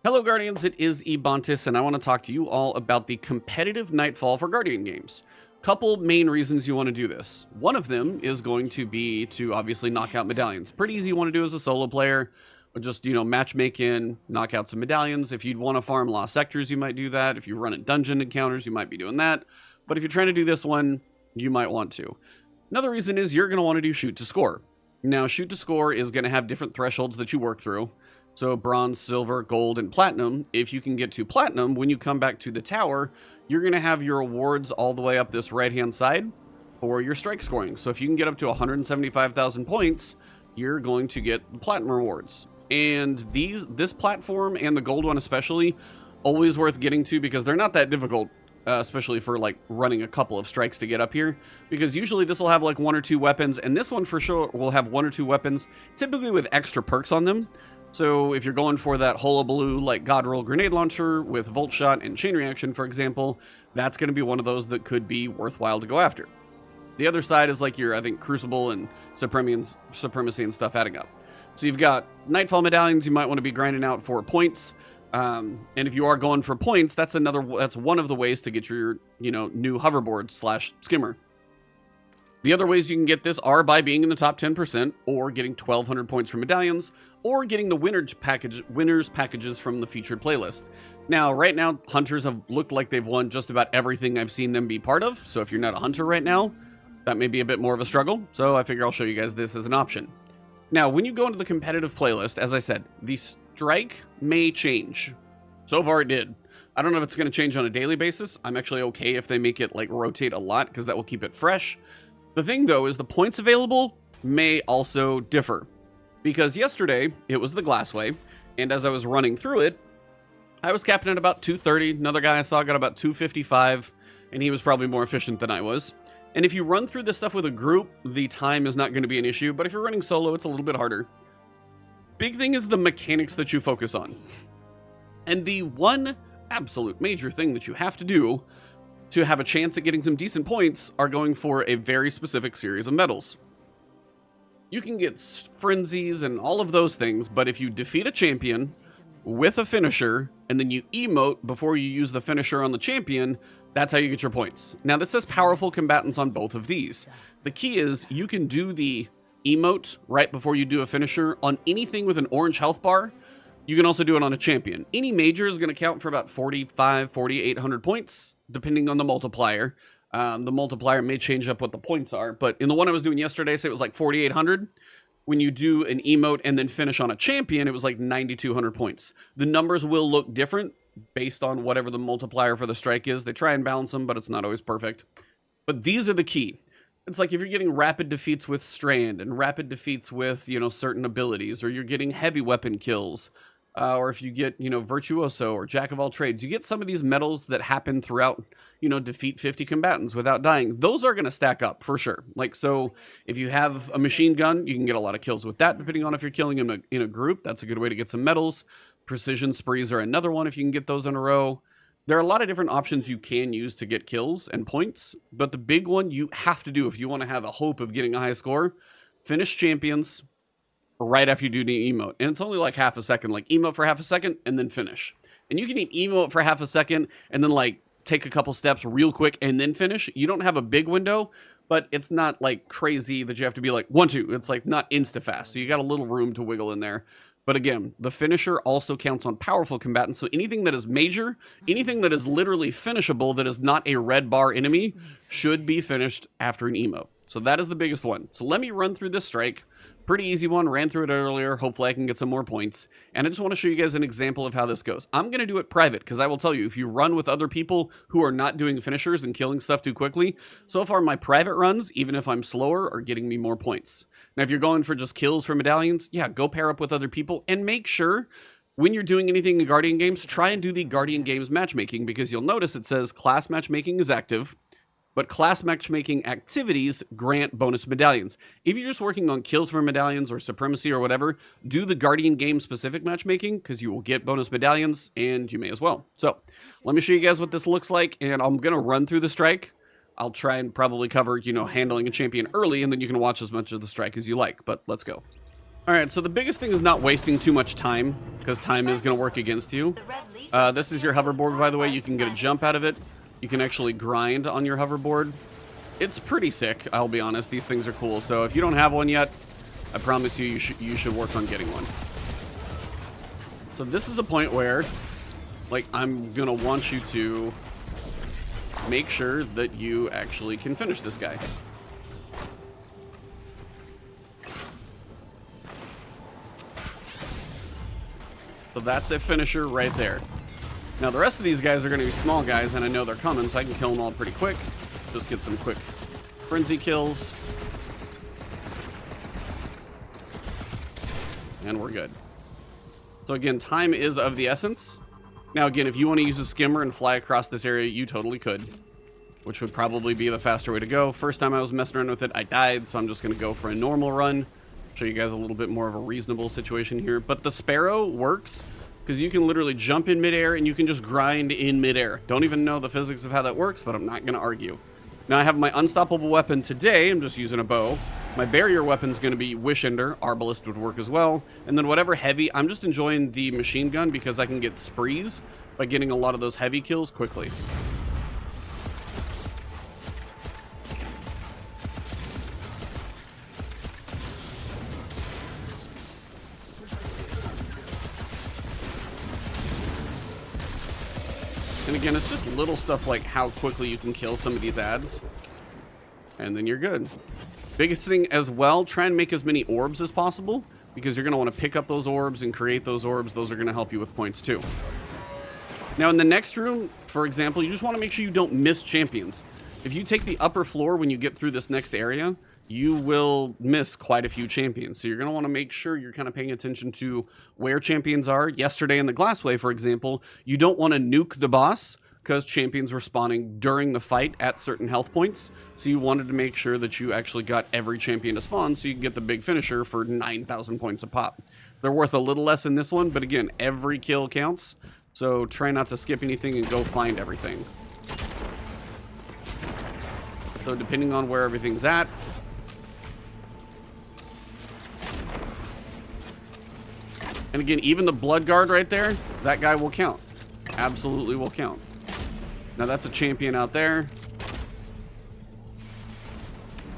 Hello Guardians, it is Ebontis, and I want to talk to you all about the competitive Nightfall for Guardian games. Couple main reasons you want to do this. One of them is going to be to obviously knock out medallions. Pretty easy you want to do as a solo player, or just, matchmake in, knock out some medallions. If you'd want to farm lost sectors, you might do that. If you run at dungeon encounters, you might be doing that. But if you're trying to do this one, you might want to. Another reason is you're going to want to do shoot to score. Now, shoot to score is going to have different thresholds that you work through. So bronze, silver, gold, and platinum. If you can get to platinum, when you come back to the tower, you're going to have your awards all the way up this right-hand side for your strike scoring. So if you can get up to 175,000 points, you're going to get the platinum rewards. And this platform and the gold one especially, always worth getting to because they're not that difficult, especially for like running a couple of strikes to get up here. Because usually this will have like one or two weapons, and this one for sure will have one or two weapons, typically with extra perks on them. So if you're going for that hullabaloo like God Roll grenade launcher with Volt Shot and Chain Reaction, for example, that's going to be one of those that could be worthwhile to go after. The other side is like your, I think, Crucible and Supremacy and stuff adding up. So you've got Nightfall medallions you might want to be grinding out for points. And if you are going for points, that's one of the ways to get your, new hoverboard / skimmer. The other ways you can get this are by being in the top 10%, or getting 1,200 points from medallions, or getting the winners packages from the featured playlist. Now, right now, hunters have looked like they've won just about everything I've seen them be part of, so if you're not a hunter right now, that may be a bit more of a struggle, so I figure I'll show you guys this as an option. Now, when you go into the competitive playlist, as I said, the strike may change. So far it did. I don't know if it's going to change on a daily basis. I'm actually okay if they make it like rotate a lot, because that will keep it fresh. The thing, though, is the points available may also differ. Because yesterday, it was the Glassway, and as I was running through it, I was capping at about 230. Another guy I saw got about 255, and he was probably more efficient than I was. And if you run through this stuff with a group, the time is not going to be an issue, but if you're running solo, it's a little bit harder. Big thing is the mechanics that you focus on. And the one absolute major thing that you have to do to have a chance at getting some decent points are going for a very specific series of medals. You can get frenzies and all of those things, but if you defeat a champion with a finisher and then you emote before you use the finisher on the champion, that's how you get your points. Now this says powerful combatants on both of these. The key is you can do the emote right before you do a finisher on anything with an orange health bar. You can also do it on a champion. Any major is going to count for about 4,800 points, depending on the multiplier. The multiplier may change up what the points are, but in the one I was doing yesterday, say it was like 4,800. When you do an emote and then finish on a champion, it was like 9,200 points. The numbers will look different based on whatever the multiplier for the strike is. They try and balance them, but it's not always perfect. But these are the key. It's like if you're getting rapid defeats with Strand and rapid defeats with, certain abilities, or you're getting heavy weapon kills, or if you get, Virtuoso or Jack of all trades, you get some of these medals that happen throughout, defeat 50 combatants without dying. Those are going to stack up for sure. Like, so if you have a machine gun, you can get a lot of kills with that, depending on if you're killing in a group. That's a good way to get some medals. Precision sprees are another one if you can get those in a row. There are a lot of different options you can use to get kills and points, but the big one you have to do if you want to have a hope of getting a high score, finish champions right after you do the emote. And it's only like half a second, like emote for half a second and then finish. And you can emote for half a second and then like take a couple steps real quick and then finish. You don't have a big window, but it's not like crazy that you have to be like 1-2. It's like not insta-fast. So you got a little room to wiggle in there. But again, the finisher also counts on powerful combatants. So anything that is major, anything that is literally finishable that is not a red bar enemy should be finished after an emote. So that is the biggest one. So let me run through this strike. Pretty easy one, ran through it earlier. Hopefully I can get some more points. And I just want to show you guys an example of how this goes. I'm going to do it private because I will tell you, if you run with other people who are not doing finishers and killing stuff too quickly, so far my private runs, even if I'm slower, are getting me more points. Now, if you're going for just kills for medallions, yeah, go pair up with other people and make sure when you're doing anything in Guardian games, try and do the Guardian games matchmaking, because you'll notice it says class matchmaking is active, but class matchmaking activities grant bonus medallions. If you're just working on kills for medallions or supremacy or whatever, do the Guardian game specific matchmaking because you will get bonus medallions, and you may as well. So let me show you guys what this looks like, and I'm going to run through the strike. I'll try and probably cover, handling a champion early, and then you can watch as much of the strike as you like, but let's go. All right, so the biggest thing is not wasting too much time, because time is going to work against you. This is your hoverboard, by the way. You can get a jump out of it. You can actually grind on your hoverboard. It's pretty sick, I'll be honest. These things are cool. So if you don't have one yet, I promise you, you should work on getting one. So this is a point where, like, I'm going to want you to make sure that you actually can finish this guy. So that's a finisher right there. Now the rest of these guys are going to be small guys, and I know they're coming, so I can kill them all pretty quick. Just get some quick frenzy kills. And we're good. So again, time is of the essence. Now again, if you want to use a skimmer and fly across this area, you totally could. Which would probably be the faster way to go. First time I was messing around with it, I died, so I'm just going to go for a normal run. Show you guys a little bit more of a reasonable situation here. But the Sparrow works because you can literally jump in midair and you can just grind in midair. Don't even know the physics of how that works, but I'm not going to argue. Now I have my unstoppable weapon today. I'm just using a bow. My barrier weapon is going to be Wish Ender. Arbalist would work as well. And then whatever heavy, I'm just enjoying the machine gun because I can get sprees by getting a lot of those heavy kills quickly. And again, it's just little stuff like how quickly you can kill some of these ads. And then you're good. Biggest thing as well, try and make as many orbs as possible, because you're going to want to pick up those orbs and create those orbs. Those are going to help you with points too. Now in the next room, for example, you just want to make sure you don't miss champions. If you take the upper floor when you get through this next area, you will miss quite a few champions. So you're going to want to make sure you're kind of paying attention to where champions are. Yesterday in the Glassway, for example, you don't want to nuke the boss because champions were spawning during the fight at certain health points. So you wanted to make sure that you actually got every champion to spawn so you can get the big finisher for 9,000 points a pop. They're worth a little less in this one, but again, every kill counts. So try not to skip anything and go find everything. So depending on where everything's at, and again, even the blood guard right there, that guy will count. Absolutely will count. Now that's a champion out there.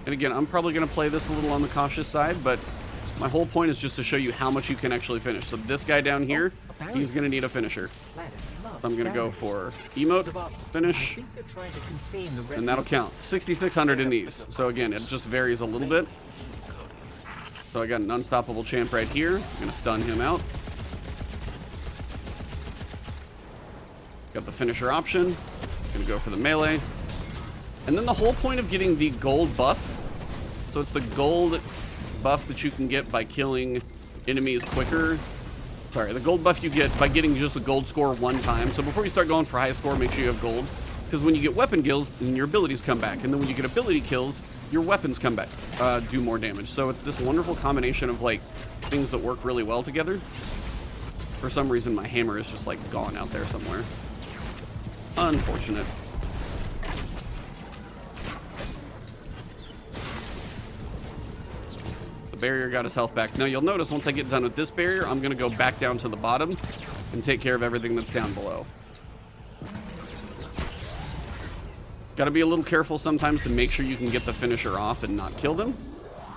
And again, I'm probably going to play this a little on the cautious side, but my whole point is just to show you how much you can actually finish. So this guy down here, he's going to need a finisher. So I'm going to go for emote, finish, and that'll count. 6,600 in these. So again, it just varies a little bit. So I got an unstoppable champ right here. I'm going to stun him out. Got the finisher option. Going to go for the melee. And then the whole point of getting the gold buff. So it's the gold buff that you can get by killing enemies quicker. Sorry, the gold buff you get by getting just the gold score one time. So before you start going for high score, make sure you have gold. Because when you get weapon kills, then your abilities come back. And then when you get ability kills, your weapons come back, do more damage. So it's this wonderful combination of like things that work really well together. For some reason, my hammer is just like gone out there somewhere. Unfortunate. The barrier got his health back. Now you'll notice once I get done with this barrier, I'm going to go back down to the bottom and take care of everything that's down below. Got to be a little careful sometimes to make sure you can get the finisher off and not kill them.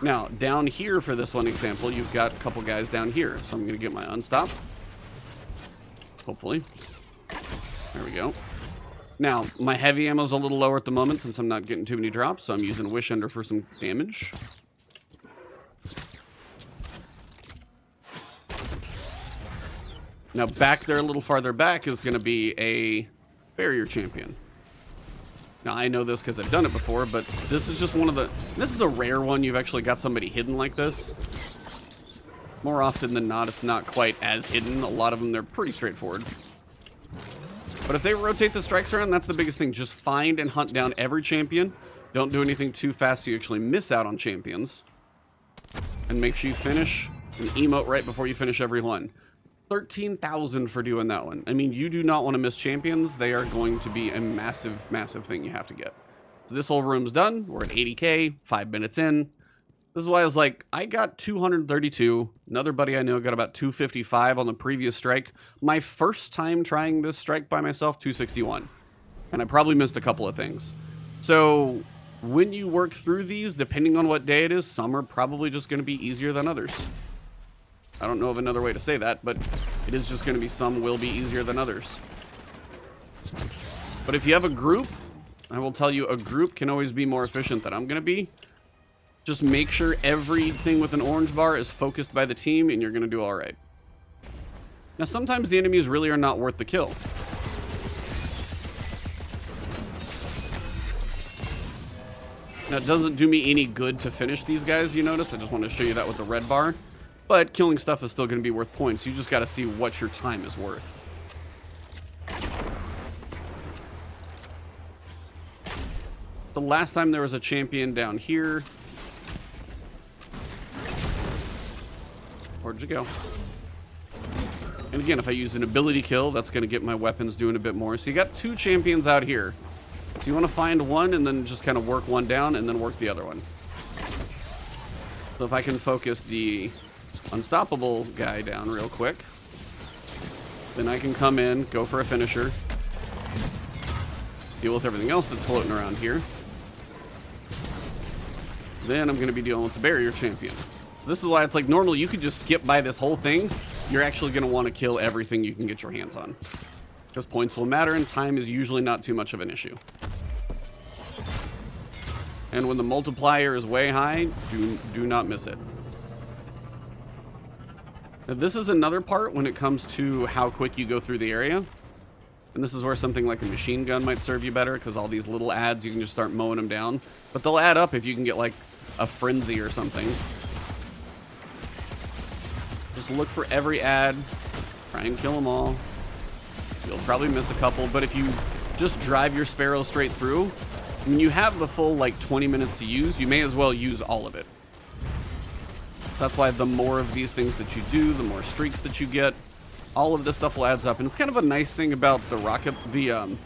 Now, down here for this one example, you've got a couple guys down here. So I'm going to get my unstop. Hopefully. There we go. Now, my heavy ammo's a little lower at the moment since I'm not getting too many drops, so I'm using a Wish Ender for some damage. Now, back there, a little farther back, is going to be a barrier champion. Now, I know this because I've done it before, but this is just one of the... This is a rare one. You've actually got somebody hidden like this. More often than not, it's not quite as hidden. A lot of them, they're pretty straightforward. But if they rotate the strikes around, that's the biggest thing. Just find and hunt down every champion. Don't do anything too fast so you actually miss out on champions. And make sure you finish an emote right before you finish every one. 13,000 for doing that one. I mean, you do not want to miss champions. They are going to be a massive, massive thing you have to get. So this whole room's done. We're at 80k, 5 minutes in. This is why I was like, I got 232. Another buddy I know got about 255 on the previous strike. My first time trying this strike by myself, 261. And I probably missed a couple of things. So when you work through these, depending on what day it is, some are probably just going to be easier than others. I don't know of another way to say that, but it is just going to be some will be easier than others. But if you have a group, I will tell you a group can always be more efficient than I'm going to be. Just make sure everything with an orange bar is focused by the team and you're going to do all right. Now, sometimes the enemies really are not worth the kill. Now, it doesn't do me any good to finish these guys, you notice. I just want to show you that with the red bar. But killing stuff is still going to be worth points. You just got to see what your time is worth. The last time there was a champion down here. Where'd you go? And again, if I use an ability kill, that's going to get my weapons doing a bit more. So you got two champions out here. So you want to find one and then just kind of work one down and then work the other one. So if I can focus the unstoppable guy down real quick, then I can come in, go for a finisher, deal with everything else that's floating around here. Then I'm going to be dealing with the barrier champion. So this is why it's like normally you could just skip by this whole thing. You're actually going to want to kill everything you can get your hands on, because points will matter and time is usually not too much of an issue. And when the multiplier is way high, do not miss it. Now, this is another part when it comes to how quick you go through the area. And this is where something like a machine gun might serve you better, because all these little ads, you can just start mowing them down. But they'll add up if you can get like a frenzy or something. Just look for every ad, try and kill them all. You'll probably miss a couple, but if you just drive your Sparrow straight through, when you have the full like 20 minutes to use, you may as well use all of it. That's why the more of these things that you do, the more streaks that you get, all of this stuff will adds up. And it's kind of a nice thing about the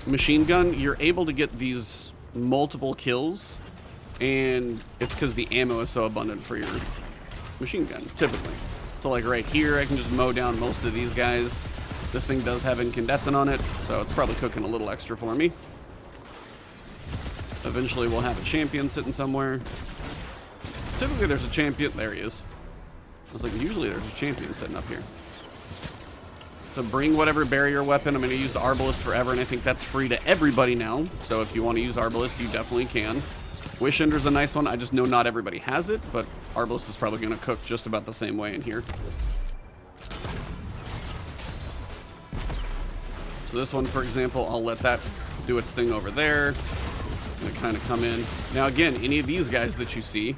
machine gun. You're able to get these multiple kills, and it's because the ammo is so abundant for your machine gun, typically. So like right here, I can just mow down most of these guys. This thing does have incandescent on it, so it's probably cooking a little extra for me. Eventually we'll have a champion sitting somewhere. Typically there's a champion. There he is. I was like, usually there's a champion sitting up here. So bring whatever barrier weapon. I'm going to use the Arbalist forever, and I think that's free to everybody now. So if you want to use Arbalist, you definitely can. Wish Ender's a nice one. I just know not everybody has it, but Arbalist is probably going to cook just about the same way in here. So this one, for example, I'll let that do its thing over there. And kind of come in. Now again, any of these guys that you see,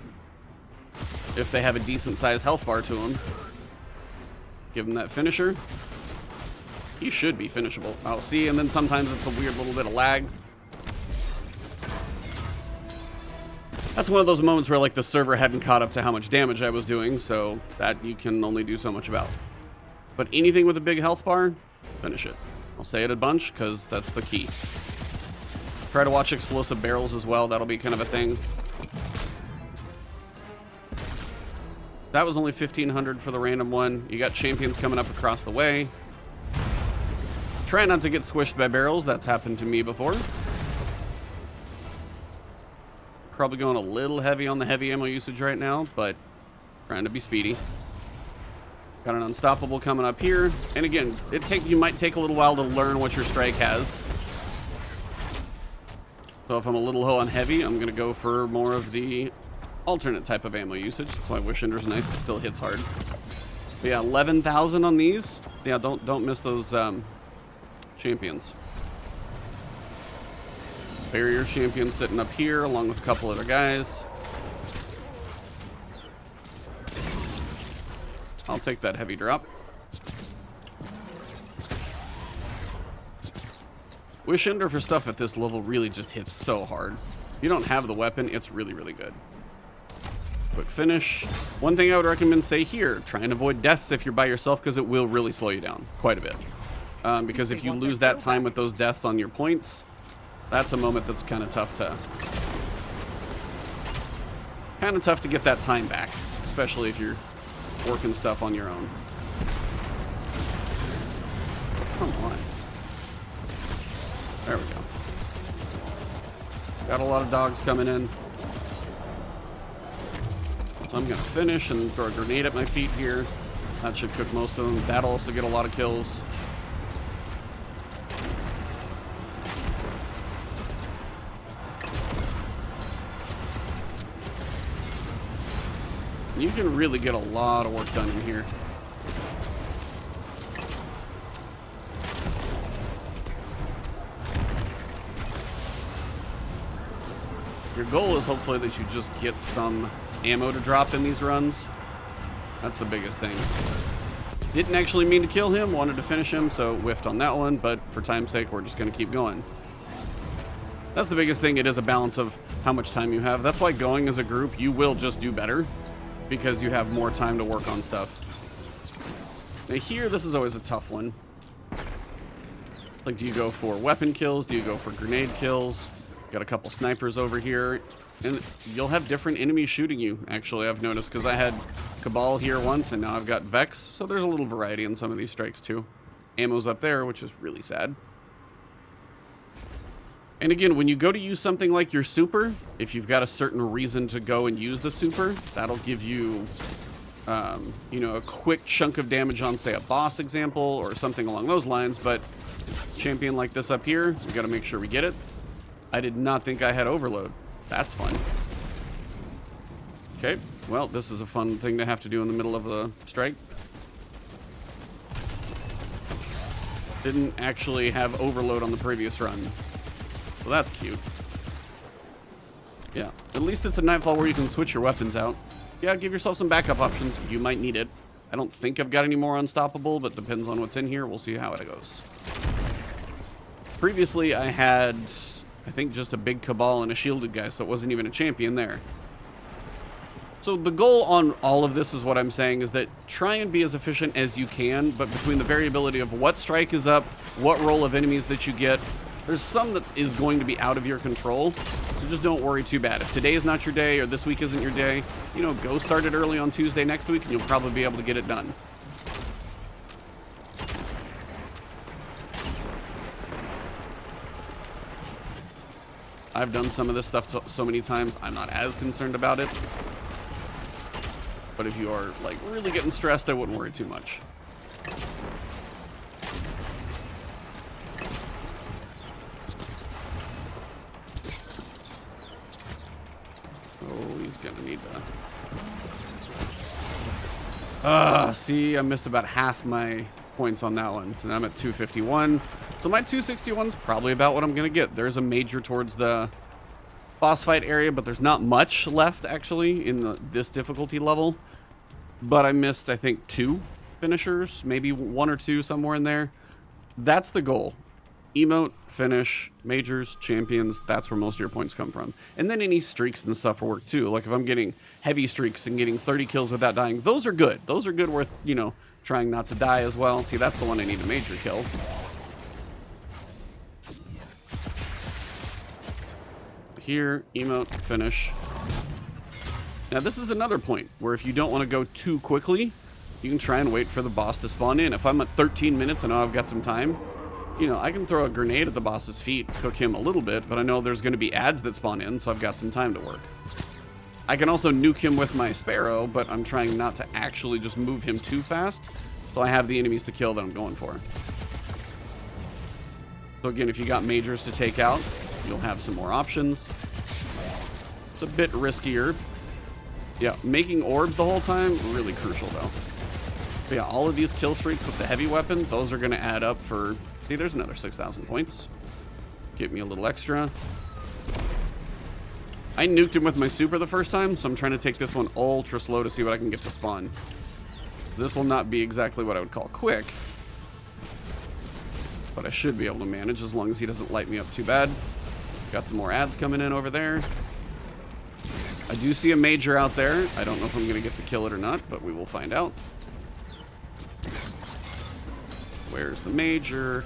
if they have a decent sized health bar to them, give them that finisher. He should be finishable. I'll see, and then sometimes it's a weird little bit of lag. That's one of those moments where like the server hadn't caught up to how much damage I was doing, so that you can only do so much about. But anything with a big health bar, finish it. I'll say it a bunch because that's the key. Try to watch explosive barrels as well. That'll be kind of a thing. That was only 1,500 for the random one. You got champions coming up across the way. Try not to get squished by barrels. That's happened to me before. Probably going a little heavy on the heavy ammo usage right now, but trying to be speedy. Got an unstoppable coming up here. And again, you might take a little while to learn what your strike has. So if I'm a little low on heavy, I'm going to go for more of the alternate type of ammo usage. That's why Wish Ender's nice. It still hits hard. But yeah, 11,000 on these. Yeah, don't miss those champions. Barrier champion sitting up here along with a couple other guys. I'll take that heavy drop. Wish Ender for stuff at this level really just hits so hard. If you don't have the weapon, it's really, really good. Quick finish. One thing I would recommend say here, try and avoid deaths if you're by yourself, because it will really slow you down quite a bit. Because if you lose that time with those deaths on your points, that's a moment that's kind of tough Kind of tough to get that time back, especially if you're working stuff on your own. Come on. There we go. Got a lot of dogs coming in. So I'm going to finish and throw a grenade at my feet here. That should cook most of them. That'll also get a lot of kills. You can really get a lot of work done in here. Your goal is hopefully that you just get some ammo to drop in these runs. That's the biggest thing. Didn't actually mean to kill him, wanted to finish him, so whiffed on that one, but for time's sake, we're just going to keep going. That's the biggest thing. It is a balance of how much time you have. That's why going as a group, you will just do better, because you have more time to work on stuff. Now here, this is always a tough one. Like, do you go for weapon kills? Do you go for grenade kills? Got a couple snipers over here. And you'll have different enemies shooting you, actually, I've noticed, because I had Cabal here once, and now I've got Vex, so there's a little variety in some of these strikes, too. Ammo's up there, which is really sad. And again, when you go to use something like your super, if you've got a certain reason to go and use the super, that'll give you, you know, a quick chunk of damage on, say, a boss example, or something along those lines, but champion like this up here, we gotta make sure we get it. I did not think I had overload. That's fun. Okay, well, this is a fun thing to have to do in the middle of a strike. Didn't actually have overload on the previous run. So that's cute. Yeah, at least it's a Nightfall where you can switch your weapons out. Yeah, give yourself some backup options. You might need it. I don't think I've got any more unstoppable, but depends on what's in here. We'll see how it goes. Previously, I had, I think, just a big Cabal and a shielded guy, so it wasn't even a champion there. So the goal on all of this is what I'm saying is that try and be as efficient as you can, but between the variability of what strike is up, what roll of enemies that you get, there's some that is going to be out of your control, so just don't worry too bad. If today is not your day or this week isn't your day, you know, go start it early on Tuesday next week and you'll probably be able to get it done. I've done some of this stuff so many times, I'm not as concerned about it. But if you are, like, really getting stressed, I wouldn't worry too much. Oh, he's gonna need to... see, I missed about half my points on that one. So now I'm at 251. So my 261's probably about what I'm gonna get. There's a major towards the boss fight area, but there's not much left, actually, in this difficulty level. But I missed, I think, 2 finishers, maybe 1 or 2 somewhere in there. That's the goal. Emote, finish, majors, champions, that's where most of your points come from. And then any streaks and stuff will work too. Like if I'm getting heavy streaks and getting 30 kills without dying, those are good. Those are good worth, you know, trying not to die as well. See, that's the one I need a major kill. Here, emote, finish. Now this is another point where if you don't want to go too quickly, you can try and wait for the boss to spawn in. If I'm at 13 minutes and I know I've got some time, you know, I can throw a grenade at the boss's feet, cook him a little bit, but I know there's going to be ads that spawn in, so I've got some time to work. I can also nuke him with my Sparrow, but I'm trying not to actually just move him too fast, so I have the enemies to kill that I'm going for. So again, if you got majors to take out, you'll have some more options. It's a bit riskier. Yeah, making orbs the whole time, really crucial though. But yeah, all of these kill streaks with the heavy weapon, those are going to add up for... See, there's another 6,000 points. Give me a little extra. I nuked him with my super the first time, so I'm trying to take this one ultra slow to see what I can get to spawn. This will not be exactly what I would call quick, but I should be able to manage as long as he doesn't light me up too bad. Got some more ads coming in over there. I do see a major out there. I don't know if I'm going to get to kill it or not, but we will find out. Where's the major?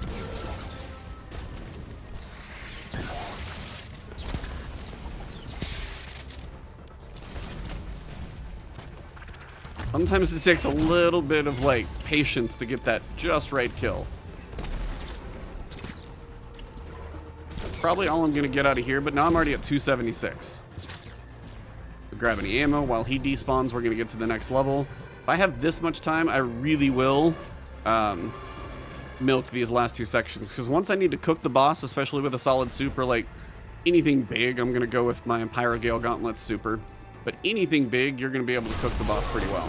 Sometimes it takes a little bit of, like, patience to get that just right kill. Probably all I'm going to get out of here, but now I'm already at 276. Grab any ammo. While he despawns, we're going to get to the next level. If I have this much time, I really will milk these last two sections, because once I need to cook the boss, especially with a solid super, like anything big, I'm going to go with my Pyrogale Gauntlet super. But anything big, you're going to be able to cook the boss pretty well.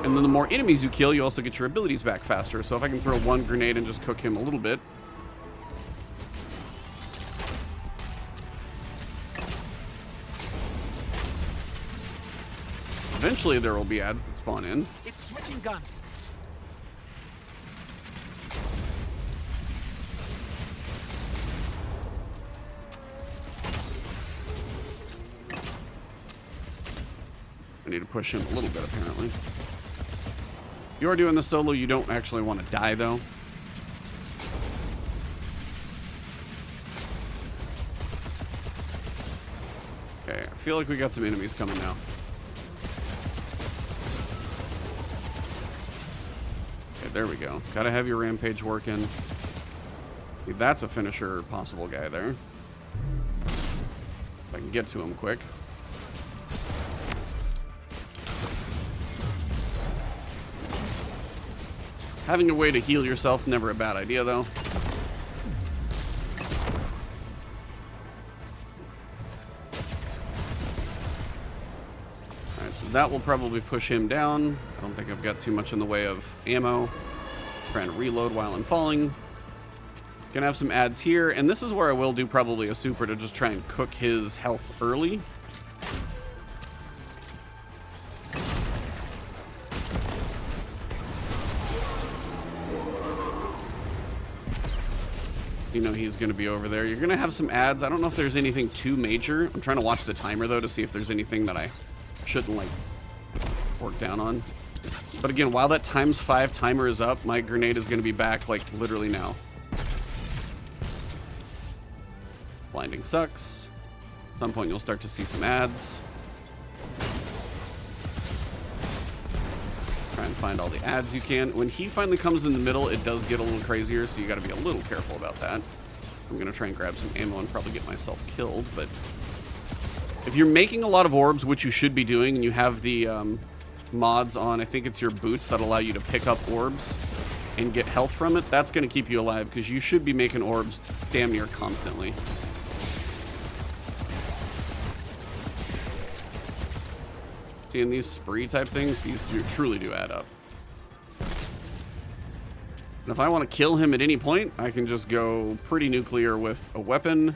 And then the more enemies you kill, you also get your abilities back faster. So if I can throw one grenade and just cook him a little bit. Eventually there will be ads that spawn in. It's switching guns. I need to push him a little bit, apparently. If you are doing the solo, you don't actually want to die, though. Okay, I feel like we got some enemies coming now. Okay, there we go. Gotta have your rampage working. See, that's a finisher possible guy there. If I can get to him quick. Having a way to heal yourself, never a bad idea, though. Alright, so that will probably push him down. I don't think I've got too much in the way of ammo. Trying to reload while I'm falling. Gonna have some ads here, and this is where I will do probably a super to just try and cook his health early. You know he's going to be over there. You're going to have some ads. I don't know if there's anything too major. I'm trying to watch the timer, though, to see if there's anything that I shouldn't, like, work down on. But again, while that ×5 timer is up, my grenade is going to be back, like, literally now. Blinding sucks. At some point, you'll start to see some ads. Try and find all the ads you can. When he finally comes in the middle, it does get a little crazier, so you got to be a little careful about that. I'm going to try and grab some ammo and probably get myself killed, but if you're making a lot of orbs, which you should be doing, and you have the mods on, I think it's your boots that allow you to pick up orbs and get health from it, that's going to keep you alive, because you should be making orbs damn near constantly. Seeing these spree type things, these truly do add up. And if I want to kill him at any point, I can just go pretty nuclear with a weapon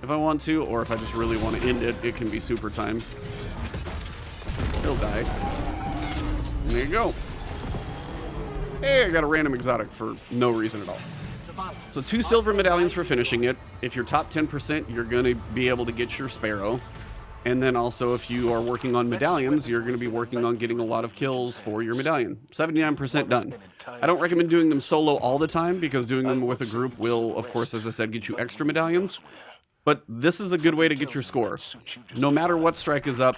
if I want to, or if I just really want to end it, it can be super time. He'll die. And there you go. Hey, I got a random exotic for no reason at all. So 2 silver medallions for finishing it. If you're top 10%, you're going to be able to get your Sparrow. And then also, if you are working on medallions, you're going to be working on getting a lot of kills for your medallion. 79% done. I don't recommend doing them solo all the time, because doing them with a group will, of course, as I said, get you extra medallions. But this is a good way to get your score. No matter what strike is up,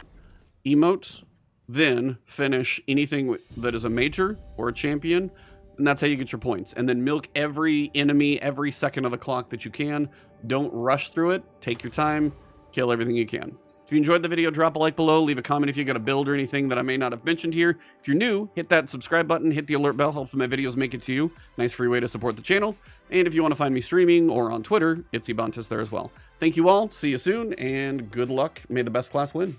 emote, then finish anything that is a major or a champion, and that's how you get your points. And then milk every enemy every second of the clock that you can. Don't rush through it. Take your time. Kill everything you can. If you enjoyed the video, drop a like below, leave a comment if you got a build or anything that I may not have mentioned here. If you're new, hit that subscribe button, hit the alert bell, helps my videos make it to you. Nice free way to support the channel. And if you want to find me streaming or on Twitter, it's Ebontis there as well. Thank you all, see you soon, and good luck. May the best class win.